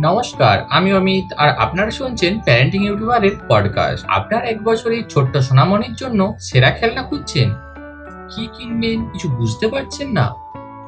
নমস্কার, আমি অমিত আর আপনারা শুনছেন প্যারেন্টিং ইউটিউবারের পডকাস্ট। আপনার 1 বছরের ছোট্ট সোনামণির জন্য সেরা খেলনা খুঁজছেন? কি কিনবেন কিছু বুঝতে পারছেন না?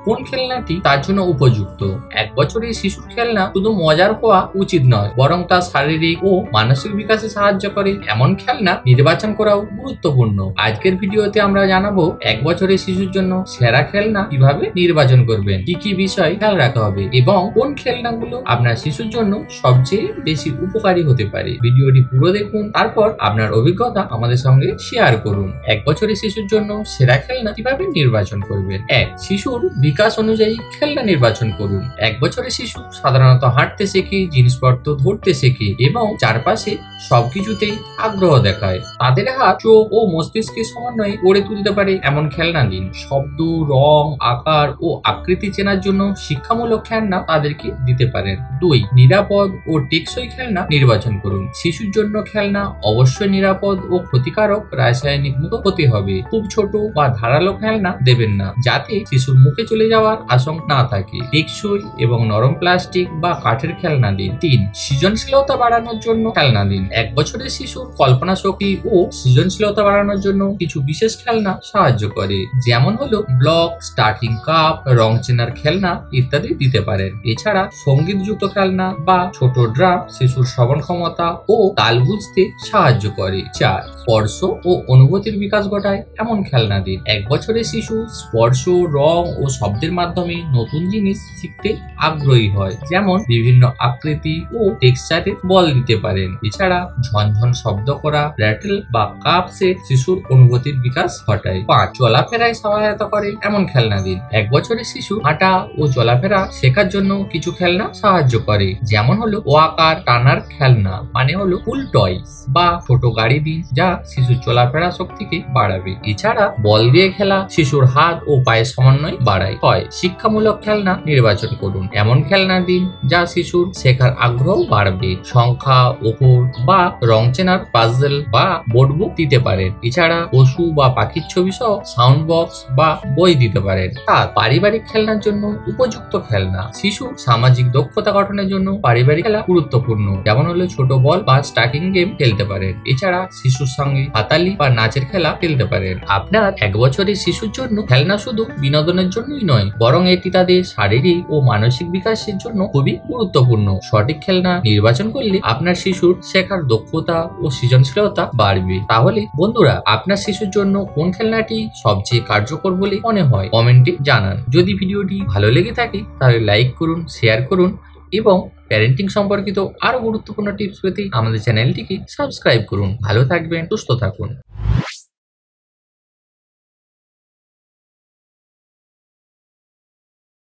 কোন খেলনাটি তার জন্য উপযুক্ত? 1 বছরের শিশুর খেলনা শুধু মজার হওয়া উচিত নয়, বরং তার শারীরিক ও মানসিক বিকাশে সাহায্য করে এমন খেলনা নির্বাচন করাও গুরুত্বপূর্ণ। আজকের ভিডিওতে আমরা জানাবো 1 বছরের শিশুর জন্য সেরা খেলনা কিভাবে নির্বাচন করবেন, কি কি বিষয় খেয়াল রাখা হবে এবং কোন খেলনাগুলো আপনার শিশুর জন্য সবচেয়ে বেশি উপকারী হতে পারে। ভিডিওটি পুরো দেখুন, তারপর আপনার অভিজ্ঞতা আমাদের সঙ্গে শেয়ার করুন। 1 বছরের শিশুর জন্য সেরা খেলনা কিভাবে নির্বাচন করবেন। 1. শিশুর বিকাশ অনুযায়ী খেলনা নির্বাচন করুন। 1 বছরের শিশু সাধারণত হাঁটতে শেখে, জিনিসপত্র ধরতে শেখে এবং চারপাশে সবকিছুতেই আগ্রহ দেখায়। তাদের হাত, চোখ ও মস্তিষ্কের সমন্বয়ে গড়ে তুলতে পারে এমন খেলনা দিন। শব্দ, রং, আকার ও আকৃতি চেনার জন্য শিক্ষামূলক খেলনা তাদেরকে দিতে পারেন। 2. নিরাপদ ও টেকসই খেলনা নির্বাচন করুন। শিশুর জন্য খেলনা অবশ্যই নিরাপদ ও ক্ষতিকারক রাসায়নিক মুক্ত হতে হবে। খুব ছোট বা ধারালো খেলনা দেবেন না, যাতে শিশুর মুখে চলে যাওয়ার আশঙ্কা না থাকে। টেকসই এবং নরম প্লাস্টিক বা কাঠের খেলনা দিন। 3. সৃজনশীলতা বাড়ানোর জন্য খেলনা দিন। 1 বছরের শিশুর কল্পনা শক্তি ও সৃজনশীলতা বাড়ানোর জন্য কিছু বিশেষ খেলনা সাহায্য করে, যেমন হলো ব্লক, স্টার্টিং কাপ, রং চেনার খেলনা ইত্যাদি দিতে পারেন। এছাড়া সঙ্গীতযুক্ত খেলনা বা ছোট ড্রাম শিশুর শ্রবণ ক্ষমতা ও তাল বুঝতে সাহায্য করে। 4. স্পর্শ ও অনুভূতির বিকাশ ঘটায় এমন খেলনা দিন। 1 বছরের শিশু স্পর্শ, রং ও শব্দের মাধ্যমে নতুন জিনিস শিখতে আগ্রহী হয়, যেমন বিভিন্ন আকৃতি ও টেক্সচারের বল দিতে পারেন। এছাড়া ঝনঝন শব্দ করা র্যাটল বা কাপ সেট শিশুর অনুভূতির বিকাশ ঘটায়। 5. চলাফেরায় সহায়তা করে এমন খেলনা দিন। 1 বছরের শিশু হাঁটা ও চলাফেরা শেখার জন্য কিছু খেলনা সাহায্য করে, যেমন হলো ওয়াকার, টানার খেলনা মানে হলো পুল টয়স বা ছোট গাড়ি দিন, যা শিশুর চলাফেরা শক্তিকে বাড়াবে। এছাড়া বল দিয়ে খেলা শিশুর হাত ও পায়ের সমন্বয় বাড়ায়। 6. শিক্ষামূলক খেলনা নির্বাচন করুন। এমন খেলনা দিন যা শিশুর শেখার আগ্রহ বাড়বে। সংখ্যা, অক্ষর বা রং চেনার পাজল বা বোর্ডবুক দিতে পারেন। এছাড়া পশু বা পাখির ছবি সহ সাউন্ড বক্স বা বই দিতে পারেন। 7. পারিবারিক খেলনার জন্য উপযুক্ত খেলনা। শিশুর সামাজিক দক্ষতা গঠনের জন্য পারিবারিক খেলা গুরুত্বপূর্ণ, যেমন হলো ছোট বল বা স্টাকিং গেম খেলতে পারেন। এছাড়া শিশুর সঙ্গে হাতালি বা নাচের খেলা খেলতে পারেন। আপনার 1 বছরের শিশুর জন্য খেলনা শুধু বিনোদনের জন্যই নয়, বরং এটি তাদের শারীরিক ও মানসিক বিকাশের জন্য খুবই গুরুত্বপূর্ণ। সঠিক খেলনা নির্বাচন করলে আপনার শিশুর শেখার দক্ষতা ও সৃজনশীলতা বাড়বে। তাহলে বন্ধুরা, আপনার শিশুর জন্য কোন খেলনাটি সবচেয়ে কার্যকর বলে মনে হয় কমেন্টে জানান। যদি ভিডিওটি ভালো লেগে থাকে তাহলে লাইক করুন, শেয়ার করুন এবং প্যারেন্টিং সম্পর্কিত আরো গুরুত্বপূর্ণ টিপস পেতে আমাদের চ্যানেলটিকে সাবস্ক্রাইব করুন। ভালো থাকবেন, সুস্থ থাকুন।